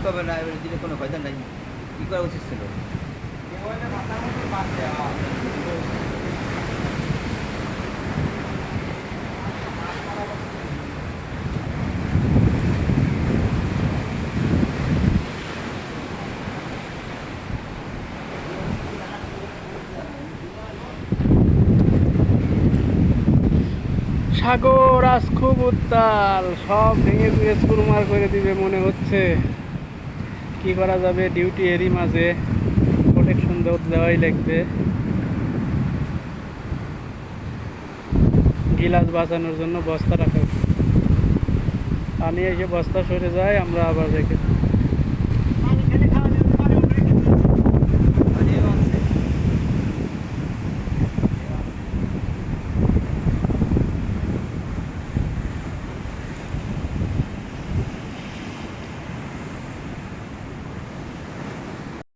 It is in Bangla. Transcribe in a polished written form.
হবে না, এবারে দিলে কোনো ফায়দা নাই। কী করা উচিত ছিল? সাগর আজ খুব উত্তাল, সব ভেঙে চুরে চুরমার করে দিবে মনে হচ্ছে। কি করা যাবে, ডিউটি এরই মাঝে প্রোটেকশন দেওয়াই লাগবে। গিলাস বাঁচানোর জন্য বস্তা রাখা, পানি এসে বস্তা সরে যায়, আমরা আবার রেখে